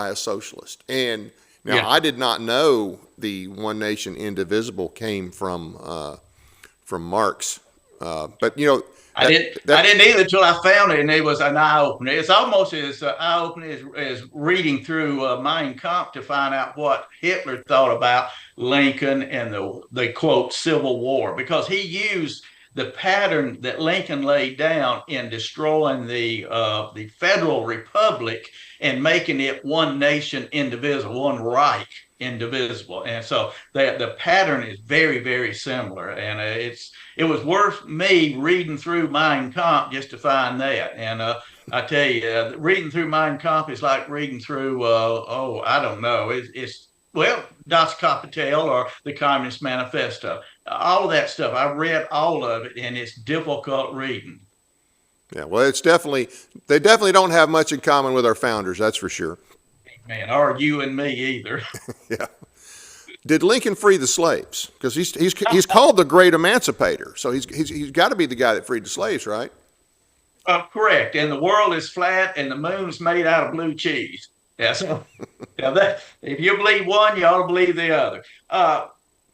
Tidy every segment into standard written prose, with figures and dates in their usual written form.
a socialist. And now Yeah. I did not know the one nation indivisible came from Marx. But you know I that didn't. I that didn't either until I found it, and it was an eye opener. It's almost as eye opening as reading through Mein Kampf to find out what Hitler thought about Lincoln and the quote Civil War, because he used the pattern that Lincoln laid down in destroying the Federal Republic and making it one nation indivisible, one Reich indivisible, and so the pattern is very very similar, and it was worth me reading through Mein Kampf just to find that. And I tell you, reading through Mein Kampf is like reading through, I don't know, it's well, Das Kapital or the Communist Manifesto. All of that stuff. I read all of it, and it's difficult reading. yeah, well, it's definitely they definitely don't have much in common with our founders. That's for sure. Man, or you and me either. Yeah. Did Lincoln free the slaves? Because he's called the Great Emancipator, so he's got to be the guy that freed the slaves, right? Correct. And the world is flat, and the moon's made out of blue cheese. Yeah. So, yeah, that, if you believe one, you ought to believe the other.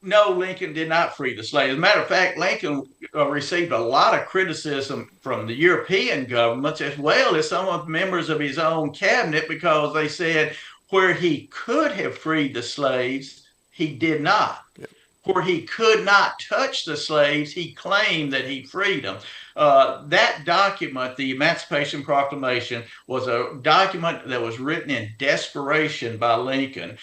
No, Lincoln did not free the slaves. As a matter of fact, Lincoln received a lot of criticism from the European governments as well as some of the members of his own cabinet, because they said where he could have freed the slaves, he did not. Yeah. Where he could not touch the slaves, he claimed that he freed them. That document, the Emancipation Proclamation, was a document that was written in desperation by Lincoln.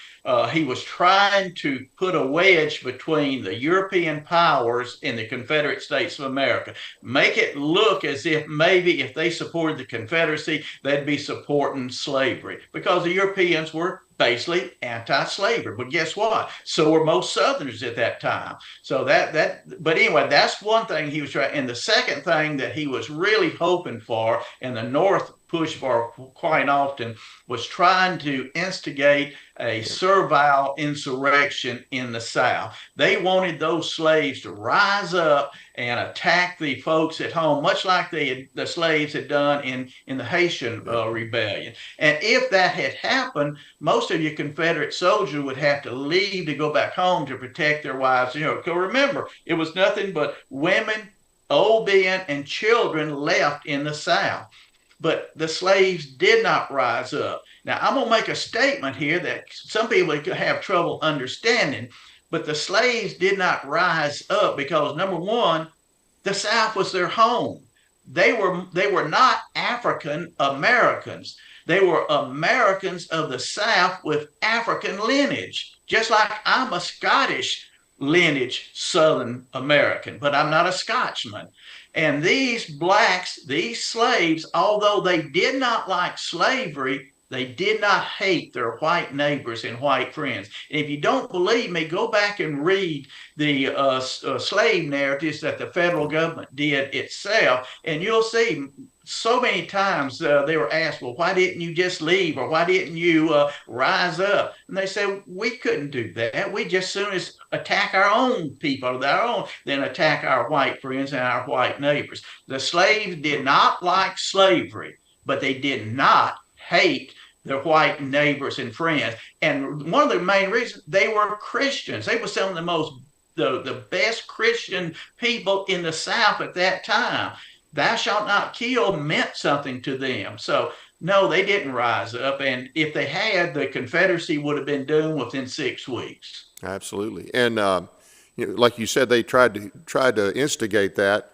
He was trying to put a wedge between the European powers and the Confederate States of America, make it look as if maybe if they supported the Confederacy, they'd be supporting slavery, because the Europeans were basically anti-slavery. But guess what? So were most Southerners at that time. So but anyway, that's one thing he was trying. And the second thing that he was really hoping for, and the North pushed for quite often, was trying to instigate a servile insurrection in the South. They wanted those slaves to rise up and attack the folks at home, much like the slaves had done in the Haitian rebellion. And if that had happened, most of your Confederate soldiers would have to leave to go back home to protect their wives. Because remember, it was nothing but women, old men, and children left in the South. But the slaves did not rise up. Now, I'm going to make a statement here that some people have trouble understanding, but the slaves did not rise up because, number one, the South was their home. They were not African Americans. They were Americans of the South with African lineage, just like I'm a Scottish lineage Southern American, but I'm not a Scotchman. And these blacks, these slaves, although they did not like slavery, they did not hate their white neighbors and white friends. And if you don't believe me, go back and read the slave narratives that the federal government did itself, and you'll see so many times they were asked, well, why didn't you just leave, or why didn't you rise up? And they said, we couldn't do that. We just soon as attack our own people, our own, then attack our white friends and our white neighbors. The slaves did not like slavery, but they did not hate their white neighbors and friends. And one of the main reasons, they were Christians. They were some of the best Christian people in the South at that time. Thou shalt not kill meant something to them. So no, they didn't rise up. And if they had, the Confederacy would have been doomed within 6 weeks. Absolutely. And like you said, they tried to instigate that,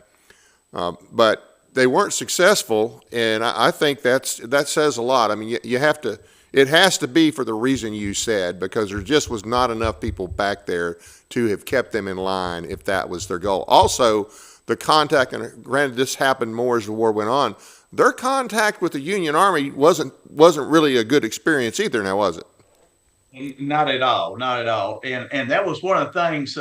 but they weren't successful. And I think that says a lot. I mean, you have to. It has to be for the reason you said, because there just was not enough people back there to have kept them in line if that was their goal. Also, the contact, and granted this happened more as the war went on, their contact with the Union Army wasn't really a good experience either, now was it? Not at all, not at all. And that was one of the things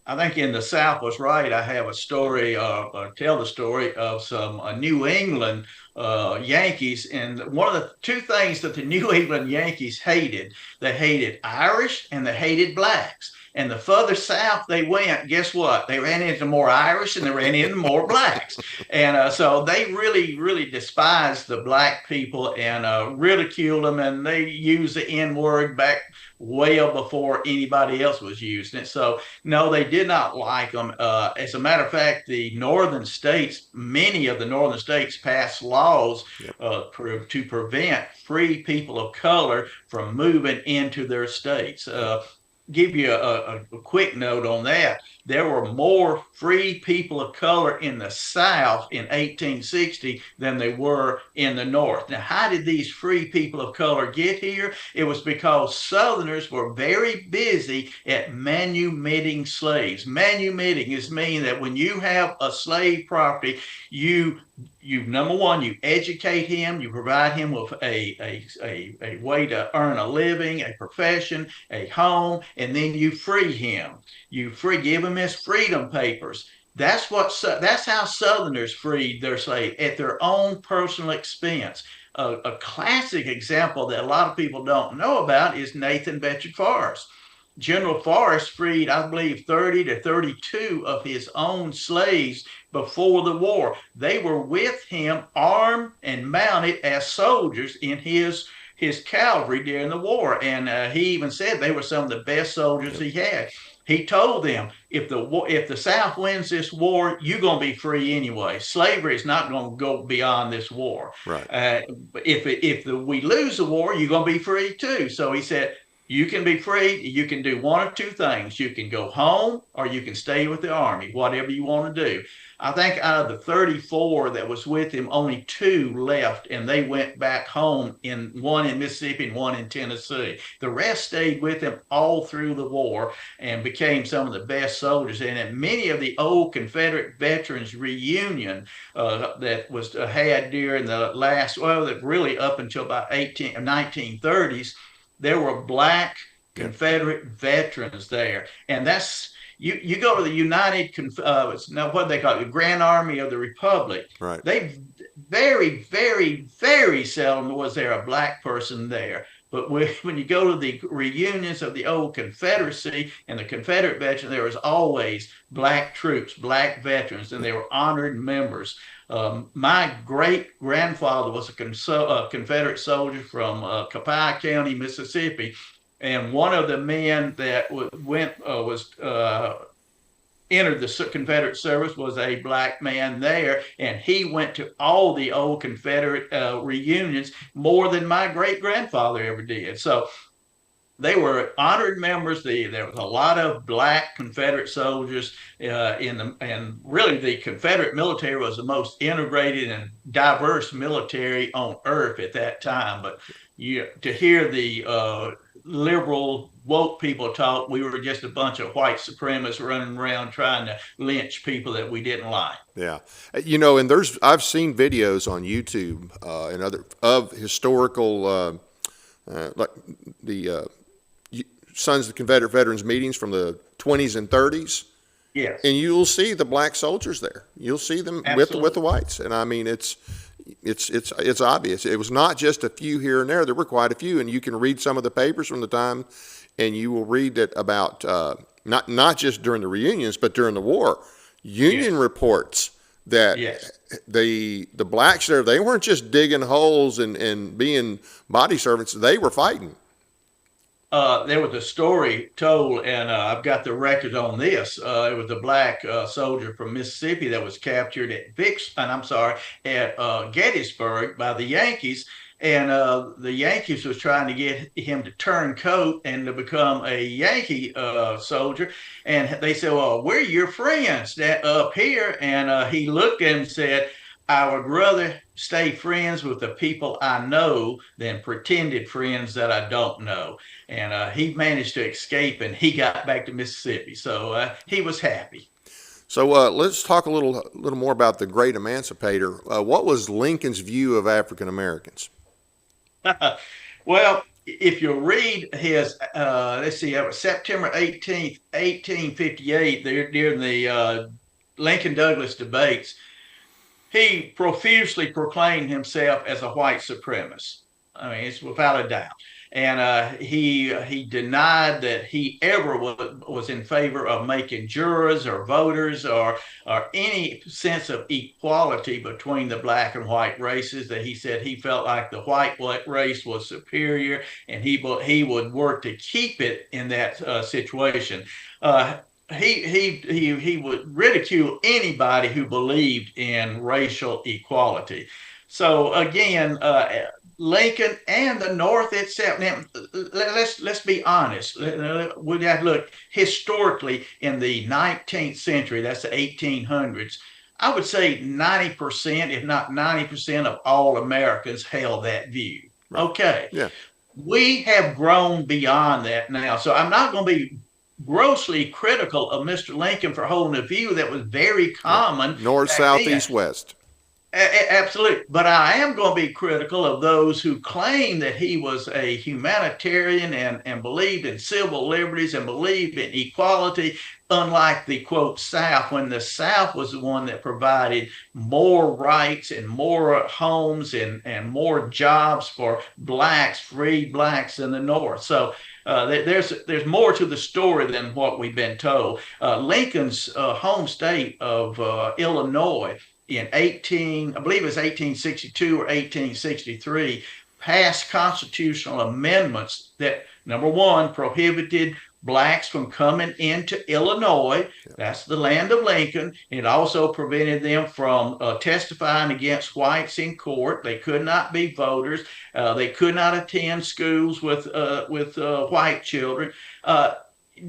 I think in the South was right. I have a story, tell the story of some New England Yankees. And one of the two things that the New England Yankees hated, they hated Irish and they hated blacks. And the further south they went, guess what? They ran into more Irish and they ran into more blacks. And so they really, really despised the black people and ridiculed them. And they used the N word back well before anybody else was using it. So no, they did not like them. As a matter of fact, the northern states, many of the northern states passed laws Yep. to prevent free people of color from moving into their states. Give you a quick note on that. There were more free people of color in the South in 1860 than they were in the North. Now, how did these free people of color get here? It was because Southerners were very busy at manumitting slaves. Manumitting is meaning that when you have a slave property, you number one, you educate him, you provide him with a way to earn a living, a profession, a home, and then you free him. Give him his freedom papers. That's how Southerners freed their slaves at their own personal expense. A classic example that a lot of people don't know about is Nathan Bedford Forrest. General Forrest freed, I believe, 30 to 32 of his own slaves before the war. They were with him, armed and mounted as soldiers in his cavalry during the war. And he even said they were some of the best soldiers he had. He told them, if the South wins this war, you're going to be free anyway. Slavery is not going to go beyond this war. Right. If we lose the war, you're going to be free too. So he said, you can be free. You can do one of two things. You can go home or you can stay with the army, whatever you want to do. I think out of the 34 that was with him, only two left, and they went back home, one in Mississippi and one in Tennessee. The rest stayed with him all through the war and became some of the best soldiers. And at many of the old Confederate veterans reunion that was had during the last, well, really up until about 1930s, there were black Confederate veterans there, and that's you go to the now what they call it, the Grand Army of the Republic. Right. They very, very, very seldom was there a black person there. But when you go to the reunions of the old Confederacy and the Confederate veterans, there was always black troops, black veterans, and they were honored members. My great grandfather was a Confederate soldier from Copiah County, Mississippi, and one of the men that entered the Confederate service was a black man there, and he went to all the old Confederate reunions more than my great grandfather ever did. So they were honored members. There was a lot of black Confederate soldiers and really the Confederate military was the most integrated and diverse military on earth at that time. But to hear the liberal woke people talk, we were just a bunch of white supremacists running around trying to lynch people that we didn't like. Yeah, and I've seen videos on YouTube and other of historical like the Sons of the Confederate Veterans meetings from the 20s and 30s. Yes. And you'll see the black soldiers there. You'll see them with the whites. And I mean, it's obvious. It was not just a few here and there. There were quite a few. And you can read some of the papers from the time, and you will read that about not just during the reunions, but during the war, Union reports that the blacks there, they weren't just digging holes and being body servants. They were fighting. There was a story told, and I've got the record on this. It was a black soldier from Mississippi that was captured at Gettysburg by the Yankees, and the Yankees was trying to get him to turn coat and to become a Yankee soldier. And they said, "Well, we're your friends up here," and he looked at him and said, "I would rather stay friends with the people I know than pretended friends that I don't know." And he managed to escape, and he got back to Mississippi. So he was happy. So let's talk a little more about the Great Emancipator. What was Lincoln's view of African Americans? Well, if you read his, let's see, that was September 18th, 1858, there during the Lincoln Douglas debates, he profusely proclaimed himself as a white supremacist. I mean, it's without a doubt. And he denied that he ever was in favor of making jurors or voters or any sense of equality between the black and white races. That he said he felt like the white race was superior, and he would work to keep it in that situation. Uh, he would ridicule anybody who believed in racial equality. So again, Lincoln and the North itself. Now, let's be honest. We have to look historically in the 19th century. That's the 1800s. I would say 90%, if not 90%, of all Americans held that view. Right. Okay. Yeah. We have grown beyond that now. So I'm not going to be grossly critical of Mr. Lincoln for holding a view that was very common North, back south, then. east, west. Absolutely. But I am going to be critical of those who claim that he was a humanitarian and believed in civil liberties and believed in equality, unlike the quote South, when the South was the one that provided more rights and more homes and more jobs for blacks, free blacks in the North. So there's more to the story than what we've been told. Lincoln's home state of Illinois in I believe it was 1862 or 1863, passed constitutional amendments that, number one, prohibited blacks from coming into Illinois. That's the land of Lincoln. It also prevented them from testifying against whites in court. They could not be voters. They could not attend schools with white children.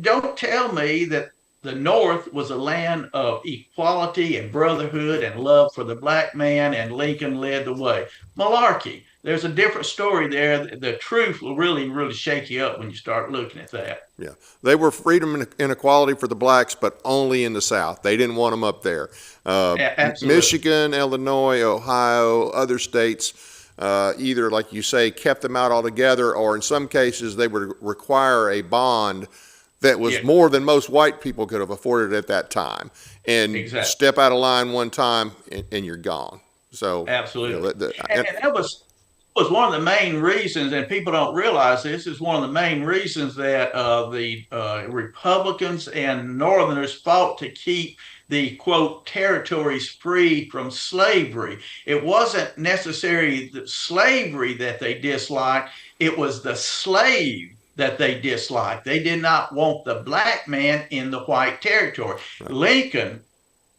Don't tell me that the North was a land of equality and brotherhood and love for the black man, and Lincoln led the way. Malarkey. There's a different story there. The truth will really, really shake you up when you start looking at that. Yeah. They were freedom and equality for the blacks, but only in the South. They didn't want them up there. Absolutely. Michigan, Illinois, Ohio, other states, either, like you say, kept them out altogether, or in some cases, they would require a bond that was more than most white people could have afforded at that time. And step out of line one time and you're gone. So absolutely. And that was one of the main reasons, and people don't realize this, is one of the main reasons that the Republicans and Northerners fought to keep the quote territories free from slavery. It wasn't necessarily the slavery that they disliked, it was the slave that they disliked. They did not want the black man in the white territory. Right. Lincoln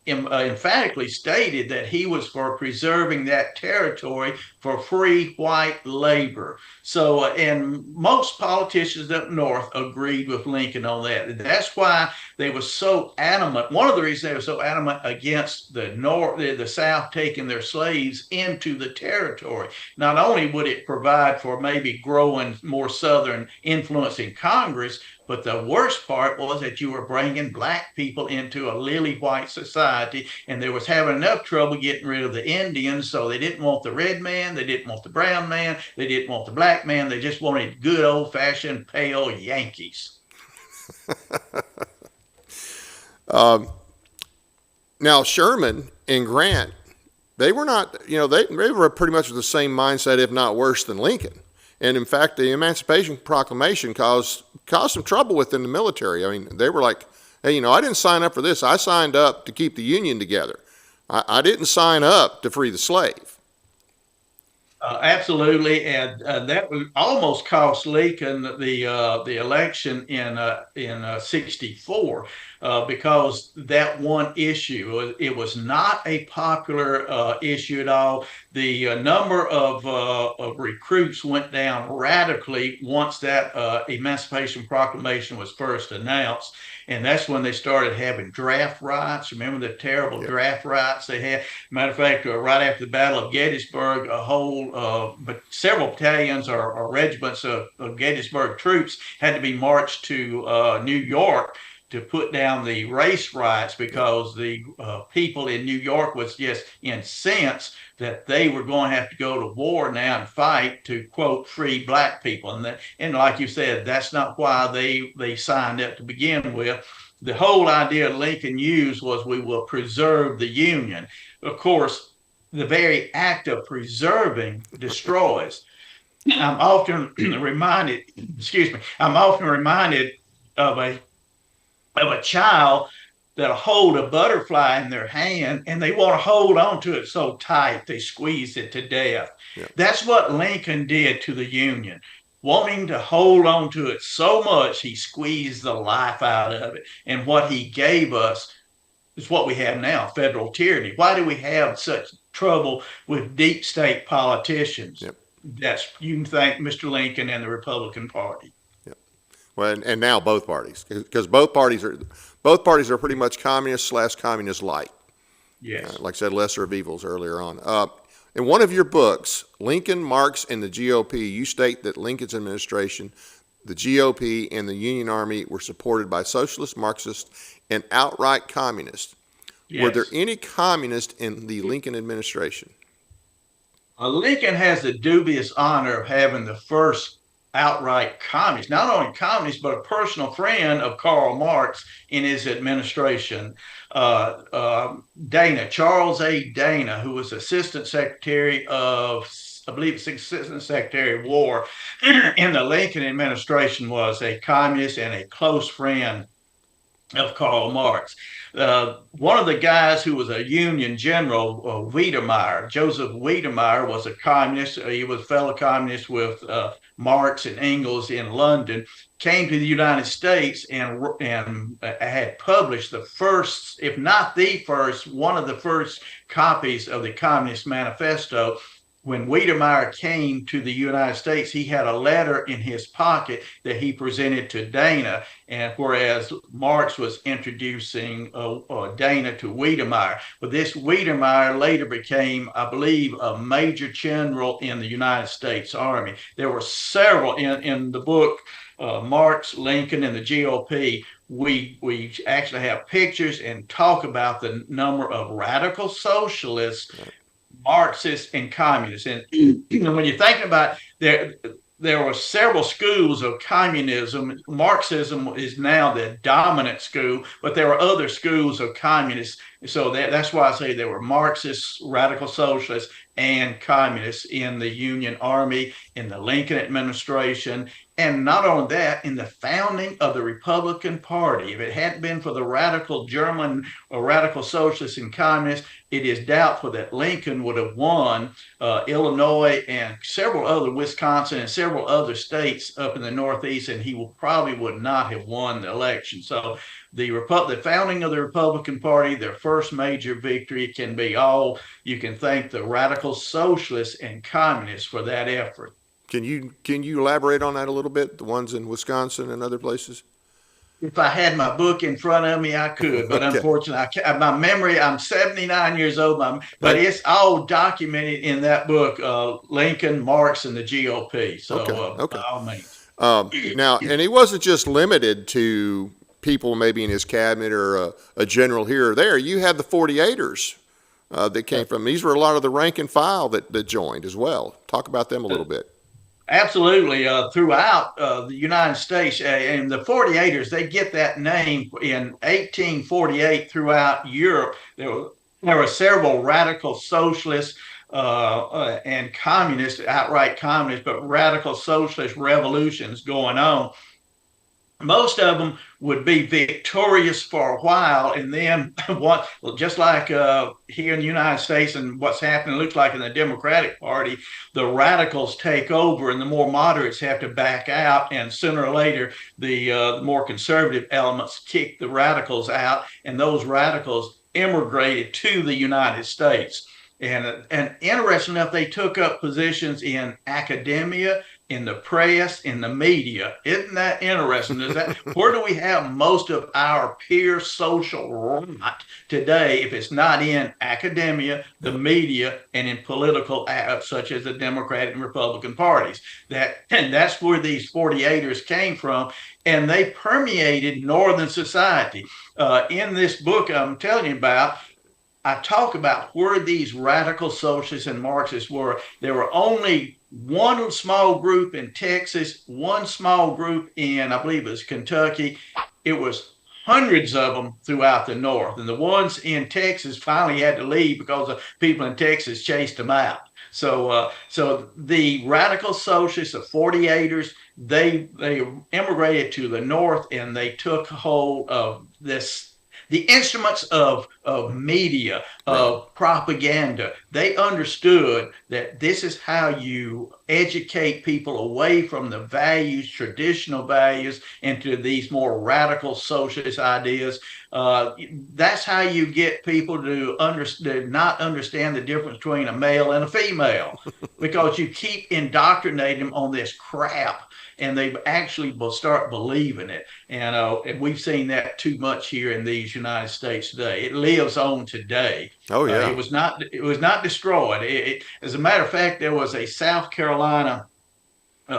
emphatically stated that he was for preserving that territory for free white labor. So, and most politicians up north agreed with Lincoln on that. That's why they were so adamant. One of the reasons they were so adamant against the South taking their slaves into the territory. Not only would it provide for maybe growing more Southern influence in Congress, but the worst part was that you were bringing black people into a lily white society, and they was having enough trouble getting rid of the Indians, so they didn't want the red man, they didn't want the brown man, they didn't want the black man, they just wanted good old-fashioned pale Yankees. Now, Sherman and Grant, they were not, they were pretty much the same mindset, if not worse than Lincoln. And in fact, the Emancipation Proclamation caused some trouble within the military. I mean, they were like, hey, I didn't sign up for this. I signed up to keep the Union together. I didn't sign up to free the slave. Absolutely, and that was almost cost Lincoln the election in '64 because that one issue. It was not a popular issue at all. The number of recruits went down radically once that Emancipation Proclamation was first announced. And that's when they started having draft riots. Remember the terrible draft riots they had? Matter of fact, right after the Battle of Gettysburg, several battalions or regiments of Gettysburg troops had to be marched to New York to put down the race riots because the people in New York was just incensed that they were going to have to go to war now and fight to quote free black people. And like you said, that's not why they signed up to begin with. The whole idea Lincoln used was we will preserve the Union. Of course, the very act of preserving destroys. I'm often reminded, excuse me, I'm often reminded of a child that'll hold a butterfly in their hand and they want to hold on to it so tight they squeeze it to death. Yeah. That's what Lincoln did to the Union. Wanting to hold on to it so much, he squeezed the life out of it. And what he gave us is what we have now, federal tyranny. Why do we have such trouble with deep state politicians? Yep. You can thank Mr. Lincoln and the Republican Party. Yep. Well, and now both parties, because both parties are pretty much communist/communist light. Yes. Like I said, lesser of evils earlier on. In one of your books, Lincoln, Marx, and the GOP, you state that Lincoln's administration, the GOP, and the Union Army were supported by socialists, Marxists, and outright communists. Yes. Were there any communists in the Lincoln administration? Lincoln has the dubious honor of having the first outright communist, not only communist, but a personal friend of Karl Marx in his administration. Charles A. Dana, who was Assistant Secretary of, I believe it's Assistant Secretary of War in the Lincoln administration, was a communist and a close friend of Karl Marx. One of the guys who was a Union general, Joseph Wiedemeyer, was a communist. He was a fellow communist with Marx and Engels in London, came to the United States and had published the first, if not the first, one of the first copies of the Communist Manifesto. When Wiedemeyer came to the United States, he had a letter in his pocket that he presented to Dana, and whereas Marx was introducing Dana to Wiedemeyer. But this Wiedemeyer later became, I believe, a major general in the United States Army. There were several in the book, Marx, Lincoln, and the GOP. We actually have pictures and talk about the number of radical socialists, Marxists, and communists. And when you're thinking about there were several schools of communism. Marxism is now the dominant school, but there were other schools of communists. So that's why I say there were Marxists, radical socialists, and communists in the Union Army, in the Lincoln administration. And not only that, in the founding of the Republican Party. If it hadn't been for the radical German or radical socialists and communists, it is doubtful that Lincoln would have won Illinois and several other, Wisconsin and several other states up in the Northeast, and he probably would not have won the election. So the founding of the Republican Party, their first major victory, can be all you can thank the radical socialists and communists for that effort. Can you elaborate on that a little bit? The ones in Wisconsin and other places? If I had my book in front of me, I could, but Okay. unfortunately, my memory, I'm 79 years old, but it's all documented in that book, Lincoln, Marx, and the GOP. So, Okay. by all means. Now, and he wasn't just limited to people maybe in his cabinet or a general here or there. You had the 48ers that came from. These were a lot of the rank and file that joined as well. Talk about them a little bit. Absolutely. Throughout the United States, and the 48ers, they get that name in 1848 throughout Europe. There were several radical socialists and communists, outright communists, but radical socialist revolutions going on. Most of them would be victorious for a while, and then just like here in the United States and what's happening, looks like in the Democratic Party, the radicals take over and the more moderates have to back out, and sooner or later the more conservative elements kick the radicals out, and those radicals immigrated to the United States. And interesting enough, they took up positions in academia, in the press, in the media. Isn't that interesting? Is that where do we have most of our peer social rot today if it's not in academia, the Yeah. media, and in political such as the Democratic and Republican parties? And that's where these 48ers came from, and they permeated Northern society. In this book I'm telling you about, I talk about where these radical socialists and Marxists were. There were only one small group in Texas, one small group in, I believe it was Kentucky. It was hundreds of them throughout the North. And the ones in Texas finally had to leave because the people in Texas chased them out. So the radical socialists, the 48ers, they immigrated to the North and they took hold of the instruments of media, Right. of propaganda. They understood that this is how you educate people away from the values, traditional values, into these more radical socialist ideas. That's how you get people to not understand the difference between a male and a female, because you keep indoctrinating them on this crap, and they actually will start believing it. And we've seen that too much here in these United States today. It lives on today. Oh It yeah. was not. It was not destroyed. As a matter of fact, there was a South Carolina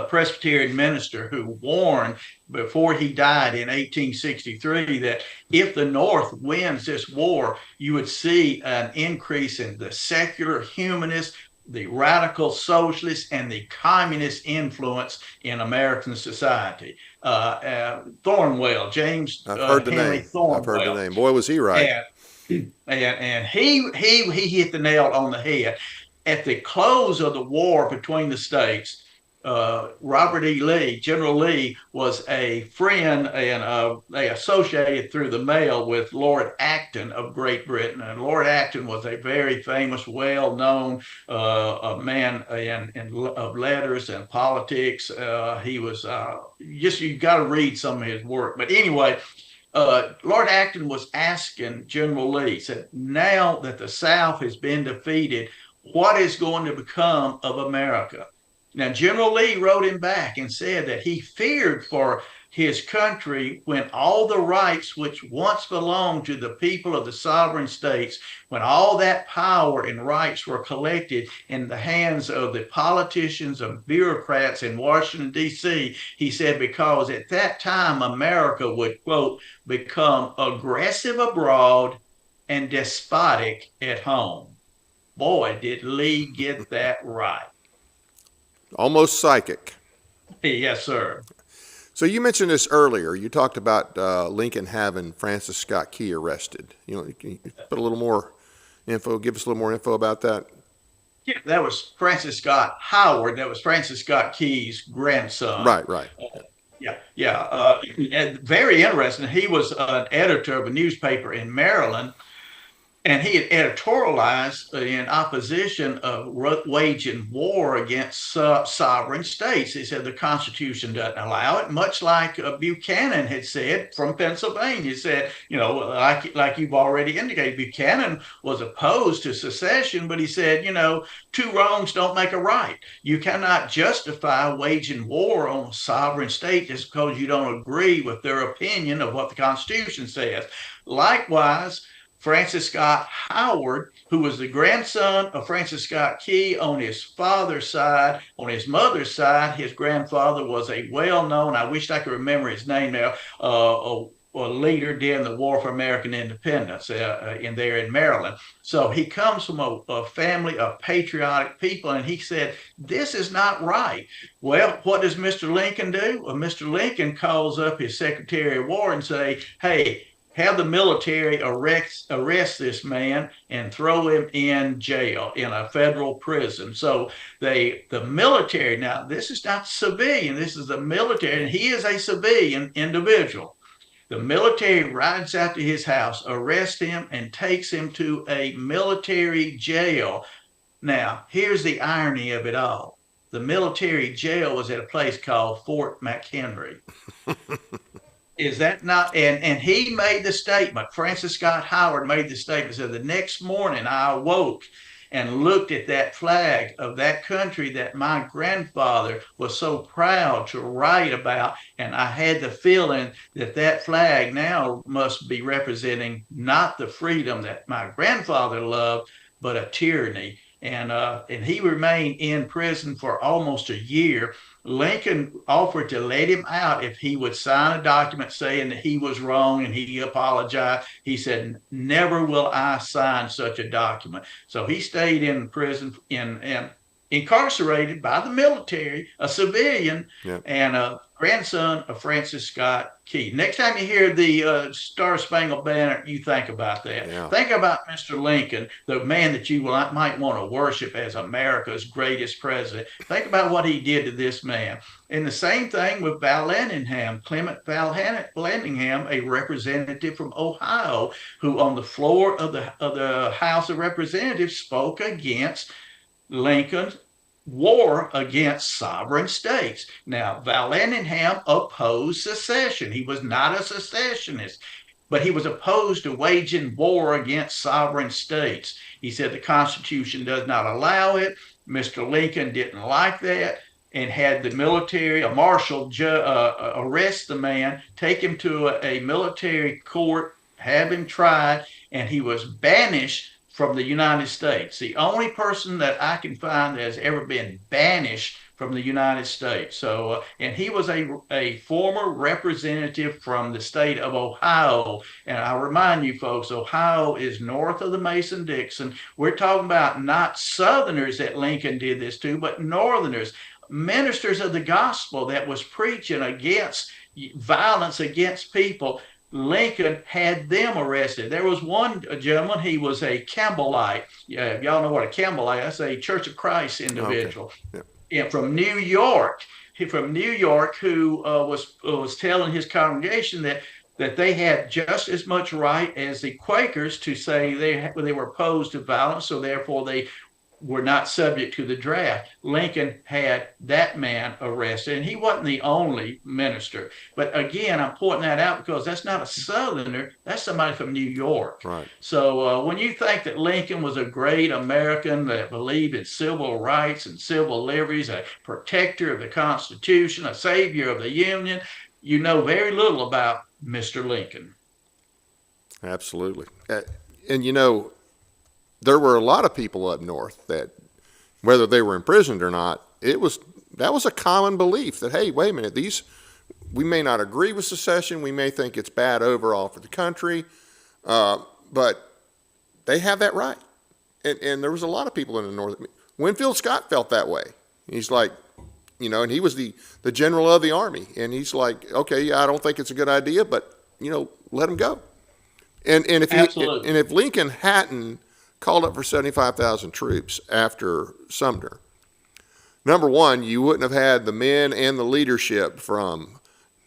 Presbyterian minister who warned before he died in 1863 that if the North wins this war, you would see an increase in the secular humanists, the radical socialists, and the communist influence in American society. Thornwell, James I've heard the Henry name. I've heard the Thornwell, name. Boy, was he right. and he hit the nail on the head. At the close of the war between the states, Robert E. Lee, General Lee, was a friend, and they associated through the mail with Lord Acton of Great Britain. And Lord Acton was a very famous, well-known man of letters and politics. He was just, you got to read some of his work. But anyway, Lord Acton was asking General Lee, said, now that the South has been defeated, what is going to become of America? Now, General Lee wrote him back and said that he feared for his country when all the rights which once belonged to the people of the sovereign states, when all that power and rights were collected in the hands of the politicians and bureaucrats in Washington, D.C., he said, because at that time America would, quote, become aggressive abroad and despotic at home. Boy, did Lee get that right. Almost psychic. Yes, sir. So you mentioned this earlier. You talked about Lincoln having Francis Scott Key arrested. Can you put a little more info? Give us a little more info about that. Yeah, that was Francis Scott Howard. That was Francis Scott Key's grandson. Right, right. Yeah. And very interesting. He was an editor of a newspaper in Maryland, and he had editorialized in opposition of waging war against sovereign states. He said the Constitution doesn't allow it, much like Buchanan had said from Pennsylvania. He said, like you've already indicated, Buchanan was opposed to secession, but he said, two wrongs don't make a right. You cannot justify waging war on a sovereign state just because you don't agree with their opinion of what the Constitution says. Likewise, Francis Scott Howard, who was the grandson of Francis Scott Key on his father's side. On his mother's side, his grandfather was a well-known, I wish I could remember his name now, a leader during the War for American Independence in Maryland. So he comes from a family of patriotic people, and he said, this is not right. Well, what does Mr. Lincoln do? Well, Mr. Lincoln calls up his Secretary of War and say, hey, have the military arrest this man and throw him in jail, in a federal prison. So the military, now this is not civilian, this is the military, and he is a civilian individual. The military rides out to his house, arrests him, and takes him to a military jail. Now, here's the irony of it all. The military jail was at a place called Fort McHenry. Is that not? And he made the statement. Francis Scott Howard made the statement. Said the next morning I awoke, and looked at that flag of that country that my grandfather was so proud to write about. And I had the feeling that that flag now must be representing not the freedom that my grandfather loved, but a tyranny. And he remained in prison for almost a year. Lincoln offered to let him out if he would sign a document saying that he was wrong and he apologized. He said, "Never will I sign such a document." So he stayed in prison in incarcerated by the military, a civilian, Yeah. and a grandson of Francis Scott Key. Next time you hear the Star Spangled Banner, you think about that. Yeah. Think about Mr. Lincoln, the man that you might want to worship as America's greatest president. Think about what he did to this man. And the same thing with Vallandigham, Clement Vallandigham, a representative from Ohio, who on the floor of the House of Representatives spoke against Lincoln's war against sovereign states. Now, Vallandigham opposed secession. He was not a secessionist, but he was opposed to waging war against sovereign states. He said the Constitution does not allow it. Mr. Lincoln didn't like that and had the military, a marshal, arrest the man, take him to a military court, have him tried, and he was banished from the United States. The only person that I can find that has ever been banished from the United States. So, and he was a former representative from the state of Ohio. And I remind you folks, Ohio is north of the Mason-Dixon. We're talking about not Southerners that Lincoln did this to, but Northerners, ministers of the gospel that was preaching against violence against people. Lincoln had them arrested. There was one gentleman, he was a Campbellite. Yeah, y'all know what a Campbellite is. That's a Church of Christ individual. Okay. Yeah. From New York. Who was telling his congregation that they had just as much right as the Quakers to say they were opposed to violence, so therefore they were not subject to the draft. Lincoln had that man arrested, and he wasn't the only minister. But again, I'm pointing that out because that's not a Southerner, that's somebody from New York. Right. So when you think that Lincoln was a great American that believed in civil rights and civil liberties, a protector of the Constitution, a savior of the Union, you know very little about Mr. Lincoln. Absolutely. And you know, there were a lot of people up north that, whether they were imprisoned or not, that was a common belief that, hey, wait a minute, we may not agree with secession, we may think it's bad overall for the country, but they have that right. And there was a lot of people in the north. Winfield Scott felt that way. He's like, you know, and he was the general of the army, and he's like, okay, yeah, I don't think it's a good idea, but you know, let him go. And if Lincoln hadn't called up for 75,000 troops after Sumter, number one, you wouldn't have had the men and the leadership from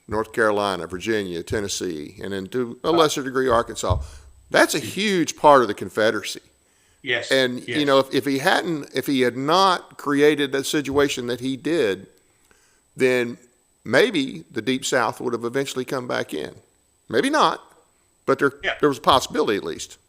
North Carolina, Virginia, Tennessee, and then to a lesser degree Arkansas. That's a huge part of the Confederacy. Yes. And yes. you know, if he had not created that situation that he did, then maybe the Deep South would have eventually come back in. Maybe not, but there was a possibility at least.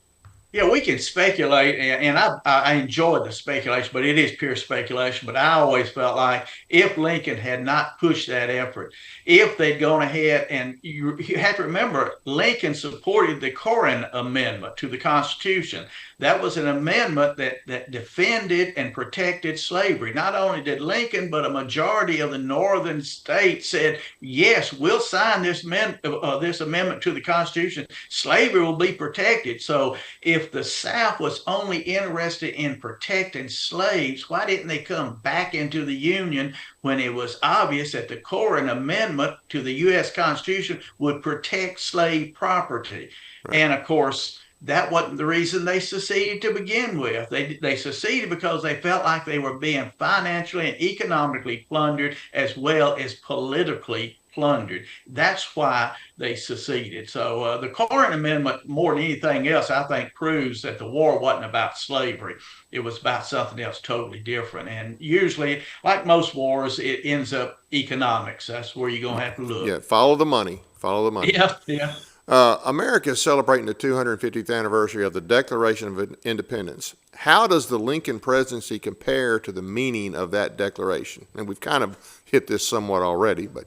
Yeah, we can speculate, and I enjoy the speculation, but it is pure speculation. But I always felt like if Lincoln had not pushed that effort, if they'd gone ahead, and you have to remember, Lincoln supported the Corrin Amendment to the Constitution. That was an amendment that defended and protected slavery. Not only did Lincoln, but a majority of the northern states said, yes, we'll sign this amendment to the Constitution. Slavery will be protected. So if the South was only interested in protecting slaves, why didn't they come back into the Union when it was obvious that the Corrin Amendment to the U.S. Constitution would protect slave property? Right. And of course, that wasn't the reason they seceded to begin with. They seceded because they felt like they were being financially and economically plundered as well as politically plundered. That's why they seceded. So the Corrin Amendment, more than anything else, I think proves that the war wasn't about slavery. It was about something else totally different. And usually, like most wars, it ends up economics. That's where you're going to have to look. Yeah, follow the money. Follow the money. Yeah, yeah. America is celebrating the 250th anniversary of the Declaration of Independence. How does the Lincoln presidency compare to the meaning of that declaration? And we've kind of hit this somewhat already, but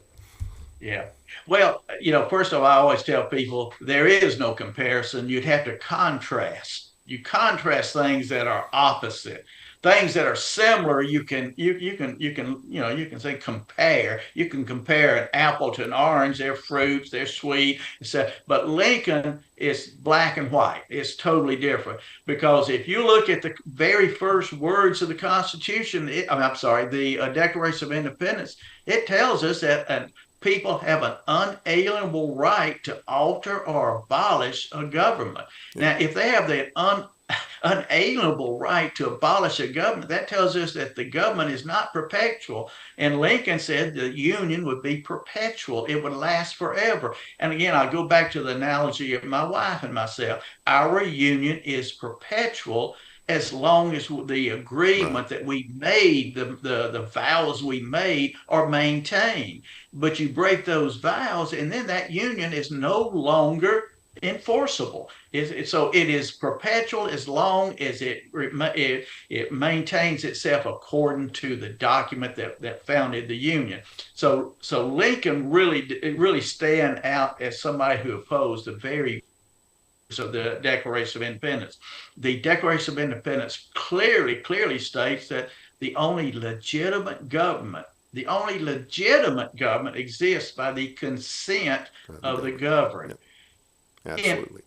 Yeah. Well, first of all, I always tell people there is no comparison. You'd have to contrast. You contrast things that are opposite. Things that are similar, you can say compare. You can compare an apple to an orange. They're fruits, they're sweet, etc. But Lincoln is black and white. It's totally different because if you look at the very first words of the Constitution, I'm sorry, the Declaration of Independence, it tells us that people have an unalienable right to alter or abolish a government. Now, if they have the unalienable right to abolish a government, that tells us that the government is not perpetual. And Lincoln said the Union would be perpetual, it would last forever. And again, I'll go back to the analogy of my wife and myself. Our union is perpetual as long as the agreement that we made, the vows we made are maintained. But you break those vows, and then that union is no longer enforceable. So it is perpetual as long as it maintains itself according to the document that founded the Union. So Lincoln really stand out as somebody who opposed the very of the Declaration of Independence. The Declaration of Independence clearly states that the only legitimate government exists by the consent of the governed. yep, absolutely.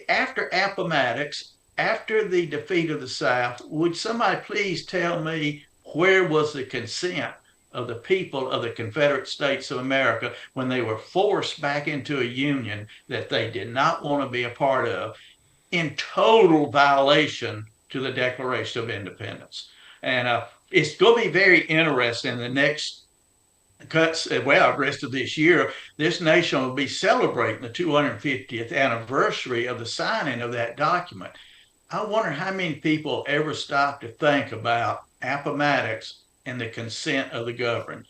After Appomattox, after the defeat of the South, would somebody please tell me where was the consent of the people of the Confederate States of America when they were forced back into a union that they did not want to be a part of, in total violation to the Declaration of Independence? And it's going to be very interesting in the next rest of this year. This nation will be celebrating the 250th anniversary of the signing of that document. I wonder how many people ever stop to think about Appomattox and the consent of the governed.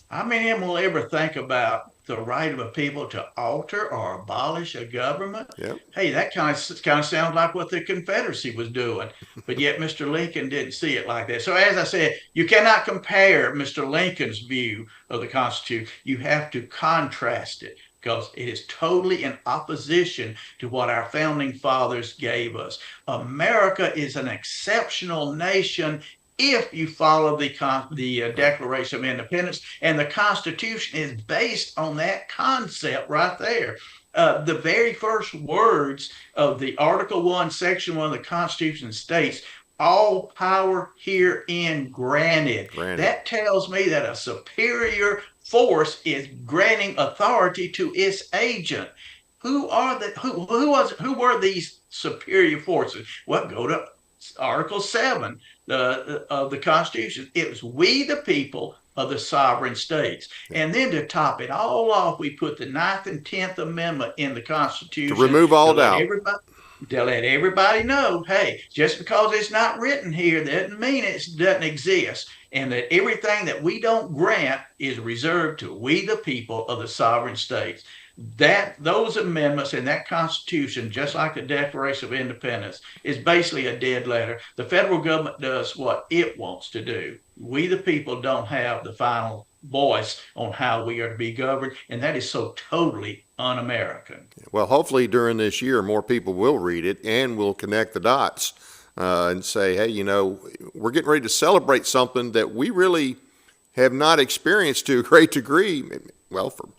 How many of them will ever think about the right of a people to alter or abolish a government? Yep. Hey, that kind of sounds like what the Confederacy was doing, but yet Mr. Lincoln didn't see it like that. So as I said, you cannot compare Mr. Lincoln's view of the Constitution. You have to contrast it because it is totally in opposition to what our founding fathers gave us. America is an exceptional nation if you follow the Declaration of Independence, and the Constitution is based on that concept right there. The very first words of the Article 1, Section 1 of the Constitution states, all power herein granted. That tells me that a superior force is granting authority to its agent. Who were these superior forces? Well, go to Article 7 of the Constitution. It was we the people of the sovereign states. And then to top it all off, we put the 9th and 10th Amendment in the Constitution. To remove all doubt. To let everybody know, hey, just because it's not written here doesn't mean it doesn't exist. And that everything that we don't grant is reserved to we the people of the sovereign states. Those amendments in that Constitution, just like the Declaration of Independence, is basically a dead letter. The federal government does what it wants to do. We, the people, don't have the final voice on how we are to be governed, and that is so totally un-American. Well, hopefully during this year, more people will read it and will connect the dots and say, hey, we're getting ready to celebrate something that we really have not experienced to a great degree, well, for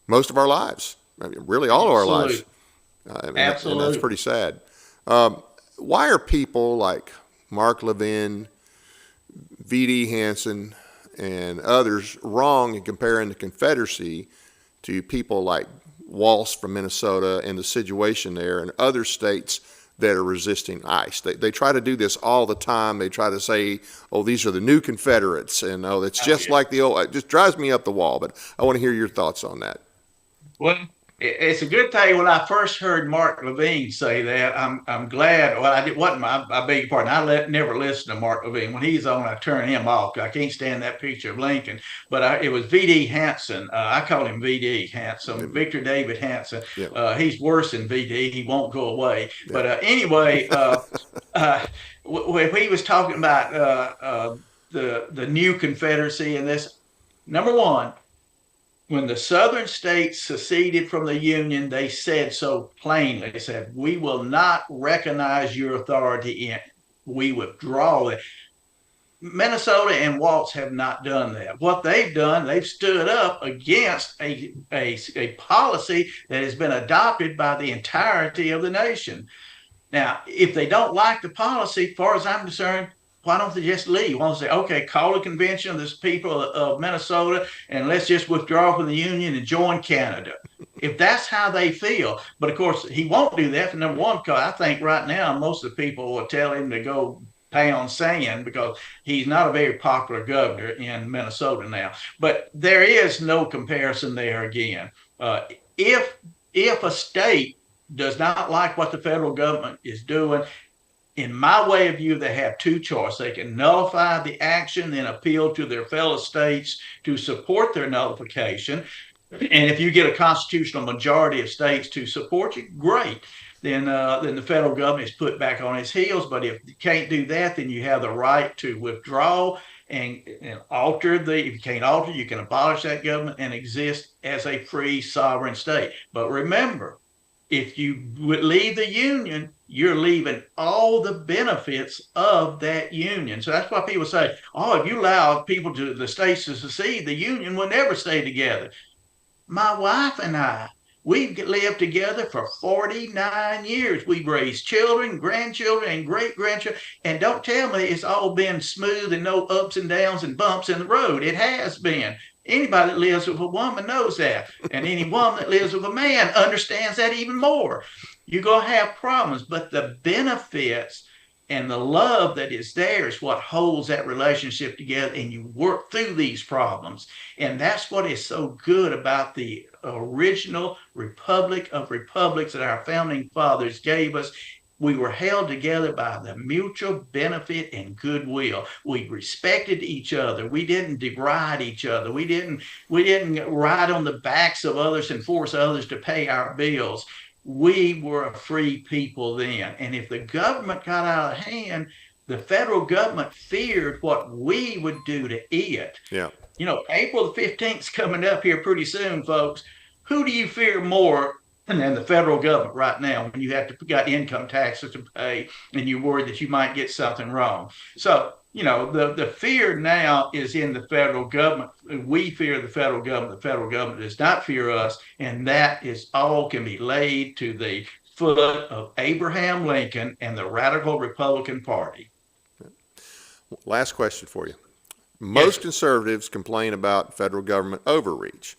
most of our lives. I mean, really all of our lives. Absolutely. And that's pretty sad. Why are people like Mark Levin, V.D. Hansen, and others wrong in comparing the Confederacy to people like Walsh from Minnesota and the situation there and other states that are resisting ICE? They try to do this all the time. They try to say, oh, these are the new Confederates, and it's just like the old. It just drives me up the wall, but I want to hear your thoughts on that. Well, It's a good thing when I first heard Mark Levine say that. I'm glad. Well, I did wasn't I beg your pardon. Never listened to Mark Levine. When he's on, I turn him off. I can't stand that picture of Lincoln. But it was VD Hanson. I call him VD Hanson, Victor David Hanson. Yeah, He's worse than VD. He won't go away. yeah, But anyway, when he was talking about the new Confederacy and this, number one, when the Southern states seceded from the Union, they said so plainly. They said, we will not recognize your authority in. We withdraw it. Minnesota and Waltz have not done that. What they've done, they've stood up against a policy that has been adopted by the entirety of the nation. Now, if they don't like the policy, as far as I'm concerned, why don't they just leave? Why don't they say, okay, call a convention of the people of Minnesota and let's just withdraw from the Union and join Canada? If that's how they feel. But of course, he won't do that for number one, because I think right now most of the people will tell him to go pound sand because he's not a very popular governor in Minnesota now. But there is no comparison there again. If a state does not like what the federal government is doing, in my way of view, they have two choices. They can nullify the action, then appeal to their fellow states to support their nullification. And if you get a constitutional majority of states to support you, great. Then the federal government is put back on its heels. But if you can't do that, then you have the right to withdraw and alter if you can't alter, you can abolish that government and exist as a free sovereign state. But remember, if you leave the Union, you're leaving all the benefits of that Union. So that's why people say, oh, if you allow the states to secede, the Union will never stay together. My wife and I, we've lived together for 49 years. We've raised children, grandchildren, and great-grandchildren. And don't tell me it's all been smooth and no ups and downs and bumps in the road. It has been. Anybody that lives with a woman knows that. And any woman that lives with a man understands that even more. You're going to have problems, but the benefits and the love that is there is what holds that relationship together, and you work through these problems. And that's what is so good about the original Republic of Republics that our founding fathers gave us. We were held together by the mutual benefit and goodwill. We respected each other. We didn't deride each other. We didn't ride on the backs of others and force others to pay our bills. We were a free people then. And if the government got out of hand, the federal government feared what we would do to it. yeah. April the 15th is coming up here pretty soon, folks. Who do you fear more than the federal government right now when you got income taxes to pay and you're worried that you might get something wrong? So, the fear now is in the federal government. We fear the federal government. The federal government does not fear us. And that is all can be laid to the foot of Abraham Lincoln and the radical Republican Party. Last question for you. Most conservatives complain about federal government overreach.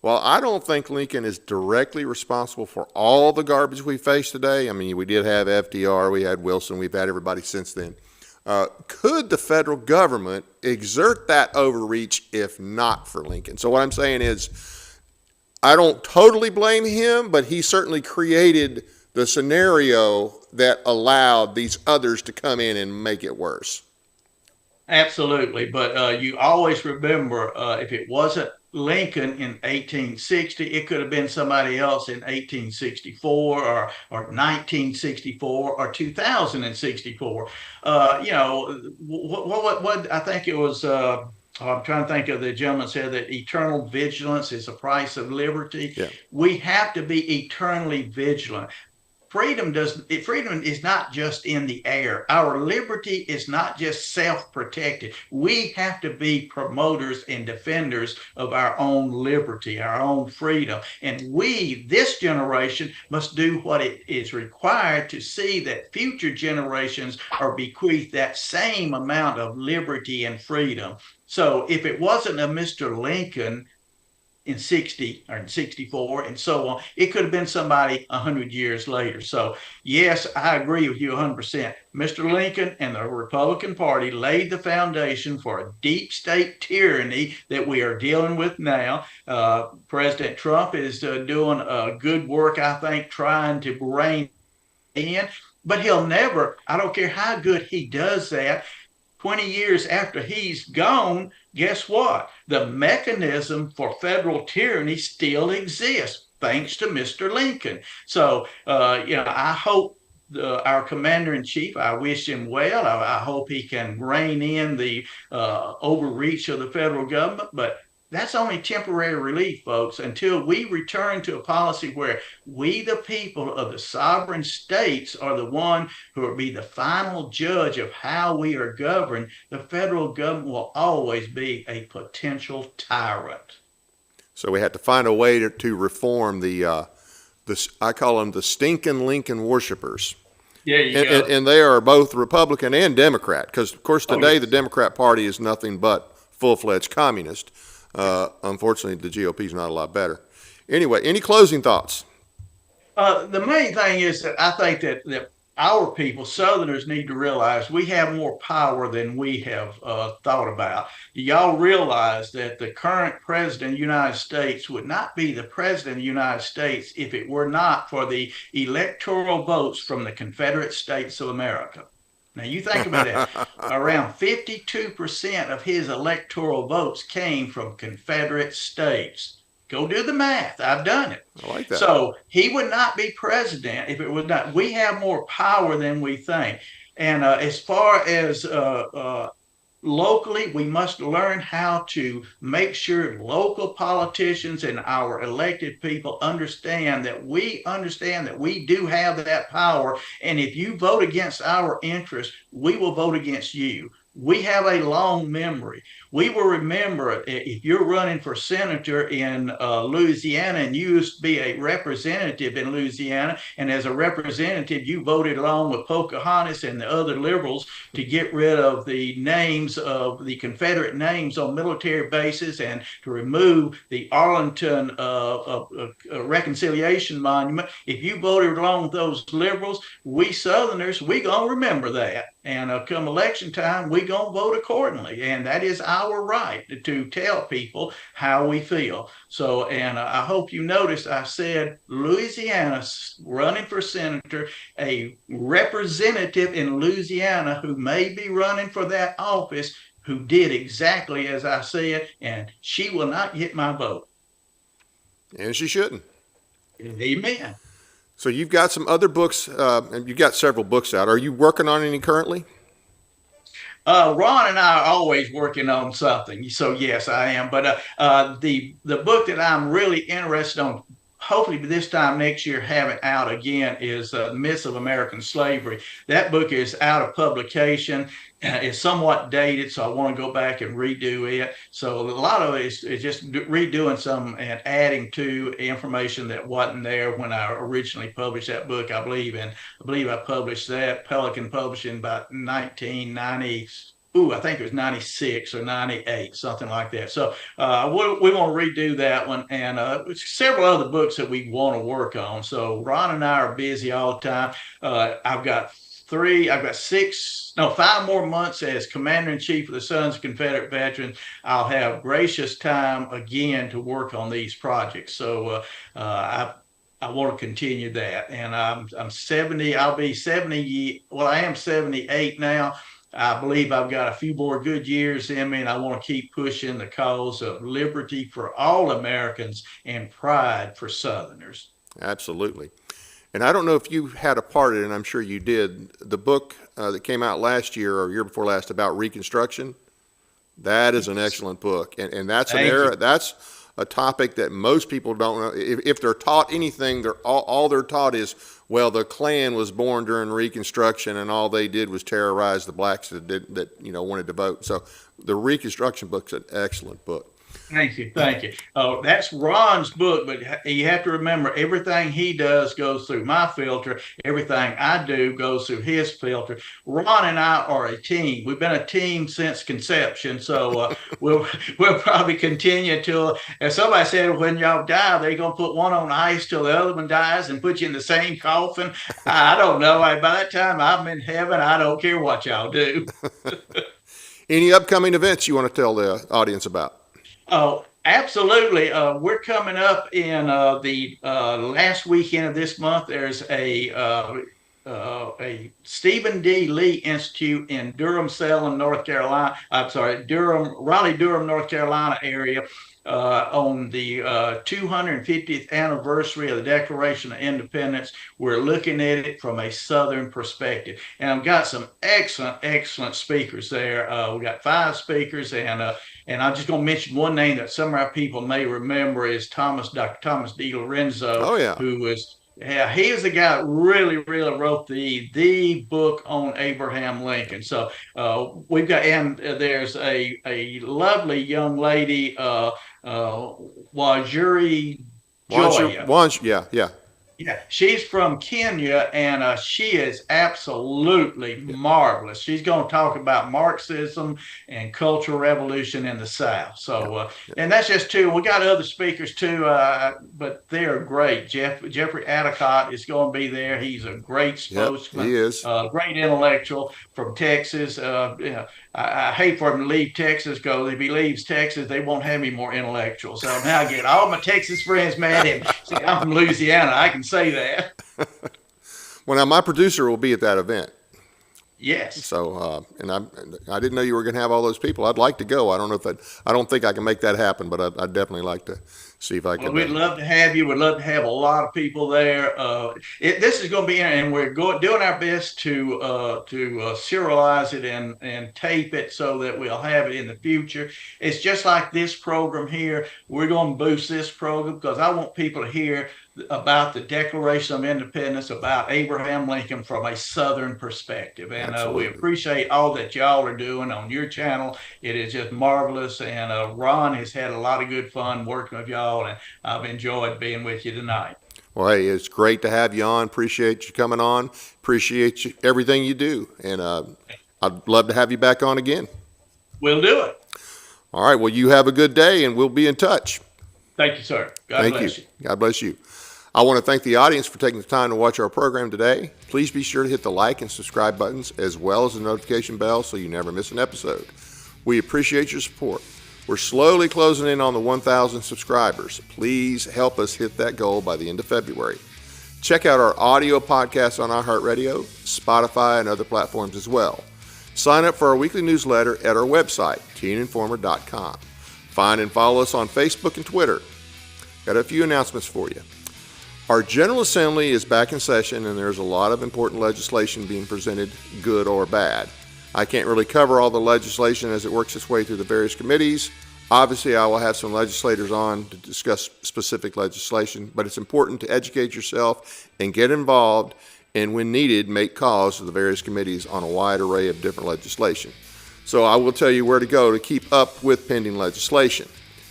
Well, I don't think Lincoln is directly responsible for all the garbage we face today. I mean, we did have FDR, we had Wilson, we've had everybody since then. Could the federal government exert that overreach if not for Lincoln? So what I'm saying is, I don't totally blame him, but he certainly created the scenario that allowed these others to come in and make it worse. Absolutely. But you always remember, if it wasn't Lincoln in 1860, it could have been somebody else in 1864 or 1964 or 2064. What I think it was. I'm trying to think of the gentleman said that eternal vigilance is the price of liberty. Yeah. We have to be eternally vigilant. Freedom is not just in the air. Our liberty is not just self-protected. We have to be promoters and defenders of our own liberty, our own freedom. And this generation, must do what it is required to see that future generations are bequeathed that same amount of liberty and freedom. So if it wasn't a Mr. Lincoln, in 60 or in 64 and so on. It could have been somebody 100 years later. So yes, I agree with you 100%. Mr. Lincoln and the Republican Party laid the foundation for a deep state tyranny that we are dealing with now. President Trump is doing good work, I think, trying to rein in, but he'll never, I don't care how good he does that, 20 years after he's gone, guess what? The mechanism for federal tyranny still exists, thanks to Mr. Lincoln. So, I hope our commander in chief, I wish him well. I hope he can rein in the overreach of the federal government, but that's only temporary relief, folks, until we return to a policy where we, the people of the sovereign states, are the one who will be the final judge of how we are governed. The federal government will always be a potential tyrant. So we had to find a way to reform I call them the stinking Lincoln worshipers. There you go. And they are both Republican and Democrat, because, of course, today yes. the Democrat Party is nothing but full-fledged communist. Unfortunately, the GOP is not a lot better. Anyway, any closing thoughts? The main thing is that I think that our people, Southerners, need to realize we have more power than we have thought about. Do y'all realize that the current president of the United States would not be the president of the United States if it were not for the electoral votes from the Confederate States of America? Now, you think about that. Around 52% of his electoral votes came from Confederate states. Go do the math. I've done it. I like that. So he would not be president if it was not. We have more power than we think. And as far as locally, we must learn how to make sure local politicians and our elected people understand that we do have that power. And if you vote against our interests, we will vote against you. We have a long memory. We will remember if you're running for senator in Louisiana and you used to be a representative in Louisiana, and as a representative, you voted along with Pocahontas and the other liberals to get rid of the names of the Confederate names on military bases and to remove the Arlington Reconciliation Monument. If you voted along with those liberals, we Southerners, we gonna remember that. And come election time, we gonna vote accordingly. And that is our right to tell people how we feel. So, and I hope you noticed I said Louisiana running for senator, a representative in Louisiana who may be running for that office, who did exactly as I said, and she will not get my vote. And she shouldn't. Amen. So you've got some other books, and you've got several books out. Are you working on any currently? Ron and I are always working on something. So yes, I am. But the book that I'm really interested on, hopefully this time next year have it out again, is Myths of American Slavery. That book is out of publication. It's somewhat dated, so I want to go back and redo it. So a lot of it is just redoing some and adding to information that wasn't there when I originally published that book. I believe I published that, Pelican Publishing, about 1990. I think it was 96 or 98, something like that. So we want to redo that one, and several other books that we want to work on. So Ron and I are busy all the time. I've got 5 more months as Commander-in-Chief of the Sons of Confederate Veterans. I'll have gracious time again to work on these projects. So I want to continue that. And I'm 70, I'll be 70, well, I am 78 now. I believe I've got a few more good years in me, and I want to keep pushing the cause of liberty for all Americans and pride for Southerners. Absolutely. And I don't know if you had a part in it, and I'm sure you did, the book that came out last year or year before last about Reconstruction. That is an excellent book. And that's an era, that's a topic that most people don't know. If they're taught anything, all they're taught is, well, the Klan was born during Reconstruction and all they did was terrorize the blacks that wanted to vote. So the Reconstruction book's an excellent book. Thank you, thank you. That's Ron's book, but you have to remember everything he does goes through my filter. Everything I do goes through his filter. Ron and I are a team. We've been a team since conception, so we'll probably continue till. As somebody said, when y'all die, they're gonna put one on ice till the other one dies and put you in the same coffin. I don't know. By that time, I'm in heaven. I don't care what y'all do. Any upcoming events you want to tell the audience about? Oh, absolutely. We're coming up in the last weekend of this month. There's a Stephen D. Lee Institute in Durham, Salem, North Carolina. I'm sorry, Raleigh, Durham, North Carolina area. On the 250th anniversary of the Declaration of Independence, we're looking at it from a Southern perspective. And I've got some excellent speakers there. We got 5 speakers, and I'm just going to mention one name that some of our people may remember is Dr. Thomas D. Lorenzo, Oh, yeah. who was he was the guy that really wrote the book on Abraham Lincoln. So we've got, and there's a lovely young lady, Wajuri Joya. Yeah. Yeah, she's from Kenya, and she is absolutely marvelous. She's going to talk about Marxism and Cultural Revolution in the South. So, and that's just 2. We got other speakers too, but they are great. Jeffrey Adicott is going to be there. He's a great spokesman. Yep, he is. Great intellectual from Texas. I hate for him to leave Texas, because if he leaves Texas, they won't have any more intellectuals. So now I get all my Texas friends mad at me. See, I'm from Louisiana. I can say that. Well, now my producer will be at that event. Yes. So, and I didn't know you were going to have all those people. I'd like to go. I don't know if I don't think I can make that happen, but I'd definitely like to see if I can. Well, we'd love to have you. We'd love to have a lot of people there. This is going to be, and we're doing our best to serialize it and tape it so that we'll have it in the future. It's just like this program here. We're going to boost this program because I want people to hear about the Declaration of Independence, about Abraham Lincoln from a Southern perspective. And we appreciate all that y'all are doing on your channel. It is just marvelous. And Ron has had a lot of good fun working with y'all, and I've enjoyed being with you tonight. Well, hey, it's great to have you on. Appreciate you coming on. Appreciate everything you do. And I'd love to have you back on again. We'll do it. All right. Well, you have a good day, and we'll be in touch. Thank you, sir. God bless you. God bless you. I want to thank the audience for taking the time to watch our program today. Please be sure to hit the like and subscribe buttons, as well as the notification bell, so you never miss an episode. We appreciate your support. We're slowly closing in on the 1,000 subscribers. Please help us hit that goal by the end of February. Check out our audio podcasts on iHeartRadio, Spotify, and other platforms as well. Sign up for our weekly newsletter at our website, teeninformer.com. Find and follow us on Facebook and Twitter. Got a few announcements for you. Our General Assembly is back in session, and there's a lot of important legislation being presented, good or bad. I can't really cover all the legislation as it works its way through the various committees. Obviously, I will have some legislators on to discuss specific legislation, but it's important to educate yourself and get involved, and when needed, make calls to the various committees on a wide array of different legislation. So I will tell you where to go to keep up with pending legislation.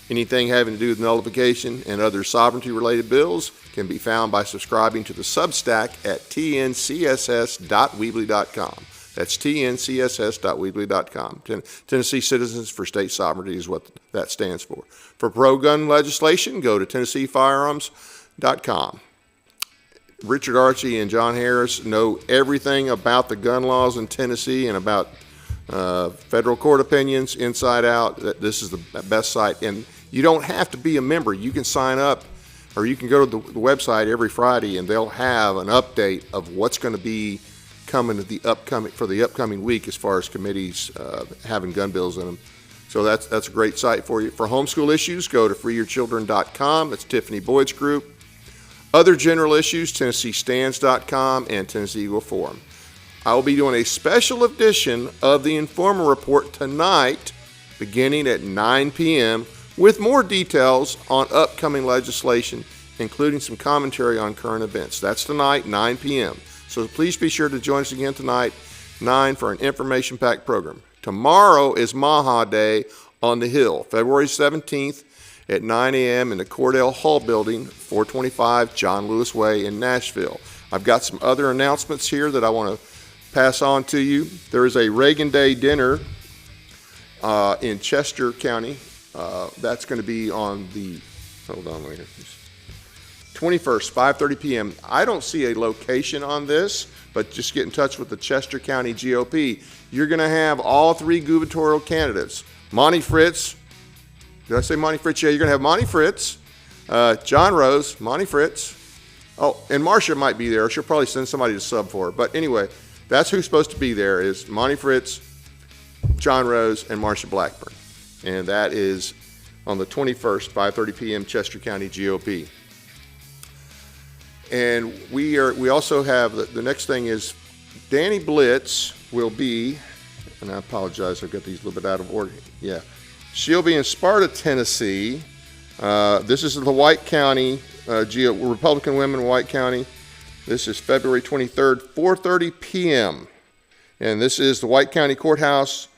Anything having to do with nullification and other sovereignty-related bills can be found by subscribing to the Substack at tncss.weebly.com. That's tncss.weebly.com. Tennessee Citizens for State Sovereignty is what that stands for. For pro-gun legislation, go to tennesseefirearms.com. Richard Archie and John Harris know everything about the gun laws in Tennessee and about federal court opinions inside out. This is the best site. And you don't have to be a member. You can sign up, or you can go to the website every Friday, and they'll have an update of what's going to be coming to the upcoming week as far as committees having gun bills in them. So that's a great site for you. For homeschool issues, go to freeyourchildren.com. It's Tiffany Boyd's group. Other general issues, TennesseeStands.com and Tennessee Eagle Forum. I will be doing a special edition of the Informer Report tonight, beginning at 9 p.m., with more details on upcoming legislation, including some commentary on current events. That's tonight, 9 p.m. So please be sure to join us again tonight, 9, for an information-packed program. Tomorrow is Maha Day on the Hill, February 17th at 9 a.m. in the Cordell Hall Building, 425 John Lewis Way in Nashville. I've got some other announcements here that I want to pass on to you. There is a Reagan Day dinner in Chester County. That's going to be on the, hold on later, 21st, 5:30 p.m. I don't see a location on this, but just get in touch with the Chester County GOP. You're going to have all three gubernatorial candidates. Monty Fritz, did I say Monty Fritz? Yeah, you're going to have Monty Fritz, John Rose, Monty Fritz. Oh, and Marcia might be there. She'll probably send somebody to sub for her. But anyway, that's who's supposed to be there is Monty Fritz, John Rose, and Marcia Blackburn. And that is on the 21st, 5:30 p.m., Chester County GOP. And we also have, the next thing is Danny Blitz will be, and I apologize, I've got these a little bit out of order. Yeah. She'll be in Sparta, Tennessee. This is the White County, Republican Women in White County. This is February 23rd, 4:30 p.m. And this is the White County Courthouse,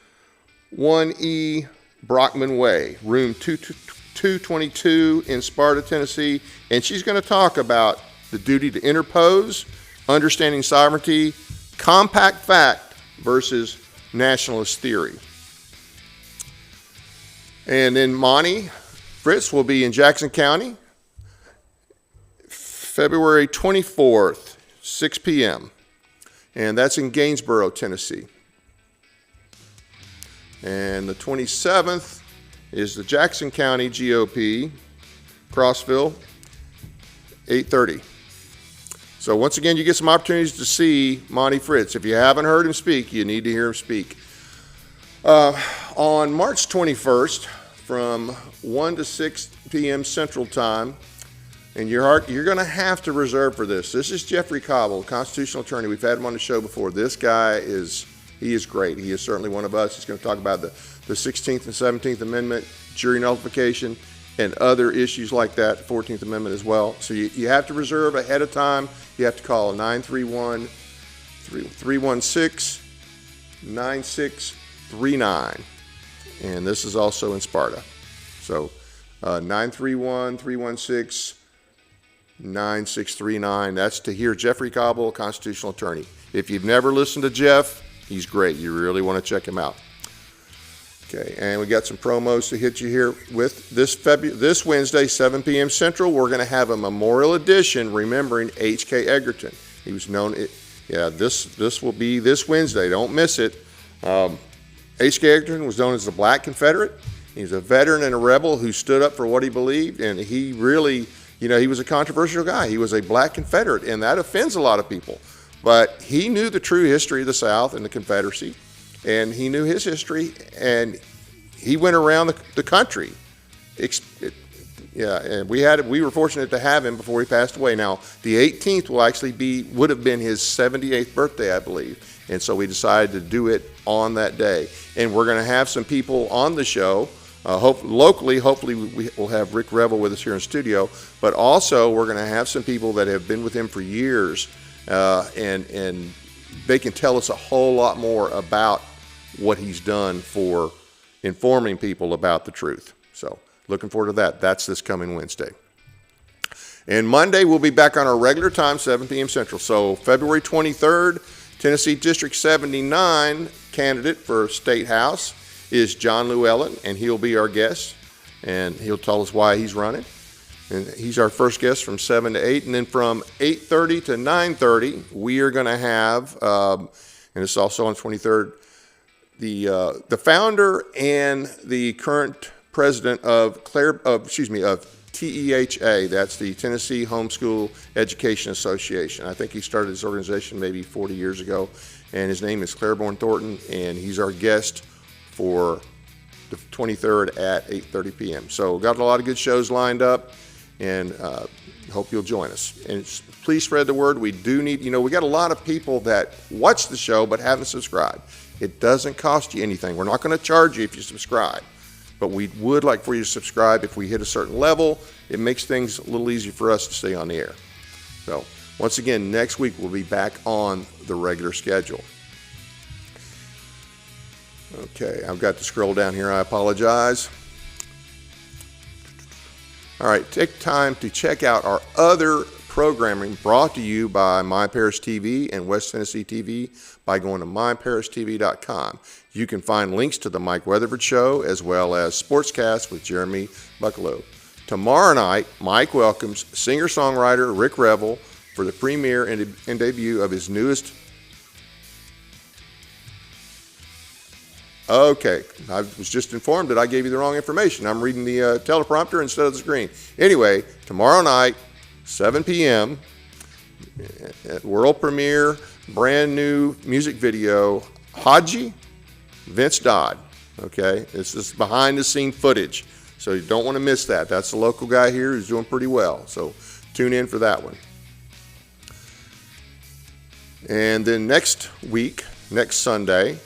1E Brockman Way, room 222 in Sparta, Tennessee. And she's going to talk about the duty to interpose, understanding sovereignty, compact fact versus nationalist theory. And then Monty Fritz will be in Jackson County, February 24th, 6 p.m. And that's in Gainesboro, Tennessee. And the 27th is the Jackson County GOP, Crossville, 8:30. So once again, you get some opportunities to see Monty Fritz. If you haven't heard him speak, you need to hear him speak. On March 21st, from 1 to 6 p.m. Central Time, and you're going to have to reserve for this. This is Jeffrey Cobble, constitutional attorney. We've had him on the show before. This guy is great. He is certainly one of us. He's going to talk about the 16th and 17th Amendment, jury nullification, and other issues like that, 14th Amendment as well. So you have to reserve ahead of time. You have to call 931-316-9639. And this is also in Sparta. So 931-316-9639. That's to hear Jeffrey Cobble, constitutional attorney. If you've never listened to Jeff, he's great. You really want to check him out. Okay, and we got some promos to hit you here with this Wednesday, 7 p.m. Central. We're going to have a memorial edition remembering H.K. Egerton. He was known. This will be this Wednesday. Don't miss it. H.K. Egerton was known as the Black Confederate. He's a veteran and a rebel who stood up for what he believed, and he really, he was a controversial guy. He was a Black Confederate, and that offends a lot of people. But he knew the true history of the South and the Confederacy. And he knew his history, and he went around the country. And we were fortunate to have him before he passed away. Now, the 18th would have been his 78th birthday, I believe. And so we decided to do it on that day. And we're going to have some people on the show. Locally, hopefully we will have Rick Revel with us here in studio. But also, we're going to have some people that have been with him for years, and they can tell us a whole lot more about what he's done for informing people about the truth. So looking forward to that. That's this coming Wednesday. And Monday, we'll be back on our regular time, 7 p.m. Central. So February 23rd, Tennessee District 79 candidate for State House is John Llewellyn, and he'll be our guest, and he'll tell us why he's running. And he's our first guest from 7 to 8. And then from 8:30 to 9:30, we are going to have, and it's also on 23rd, the founder and the current president of TEHA, that's the Tennessee Homeschool Education Association. I think he started his organization maybe 40 years ago, and his name is Claiborne Thornton, and he's our guest for the 23rd at 8:30 p.m. So got a lot of good shows lined up, and hope you'll join us. And please spread the word. We do need, we got a lot of people that watch the show but haven't subscribed. It doesn't cost you anything. We're not going to charge you if you subscribe, but we would like for you to subscribe. If we hit a certain level, it makes things a little easier for us to stay on the air. So once again, next week we'll be back on the regular schedule. Okay, I've got to scroll down here. I apologize. All right, take time to check out our other programming brought to you by My Parish TV and West Tennessee TV by going to myparishtv.com. You can find links to the Mike Weatherford Show as well as Sportscast with Jeremy Bucklow. Tomorrow night, Mike welcomes singer-songwriter Rick Revel for the premiere and debut of his newest. Okay, I was just informed that I gave you the wrong information. I'm reading the teleprompter instead of the screen. Anyway, tomorrow night, 7 p.m., world premiere, brand new music video, Haji, Vince Dodd. Okay, this is behind the scene footage, so you don't want to miss that. That's the local guy here who's doing pretty well, so tune in for that one. And then next week, next Sunday,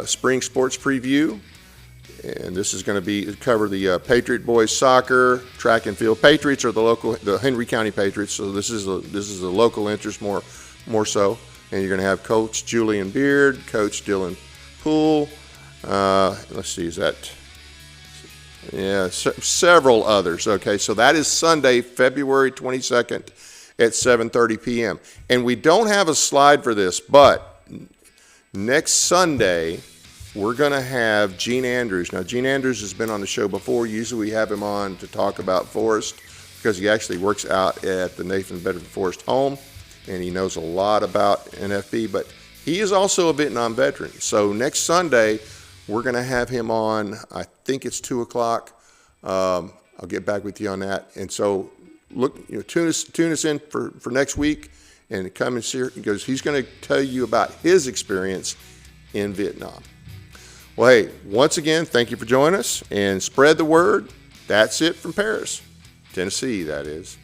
spring sports preview, and this is going to cover the Patriot boys soccer, track and field. Patriots are the Henry County Patriots, so this is a local interest more so. And you're going to have Coach Julian Beard, Coach Dylan Poole. Let's see, several others. Okay, so that is Sunday, February 22nd at 7:30 p.m. And we don't have a slide for this, but next Sunday, we're going to have Gene Andrews. Now, Gene Andrews has been on the show before. Usually we have him on to talk about Forest because he actually works out at the Nathan Bedford Forest home, and he knows a lot about NFB, but he is also a Vietnam veteran. So next Sunday, we're going to have him on, I think it's 2 o'clock. I'll get back with you on that. And so tune us in for next week. And come and see because he's going to tell you about his experience in Vietnam. Well, hey, once again, thank you for joining us and spread the word. That's it from Paris, Tennessee, that is.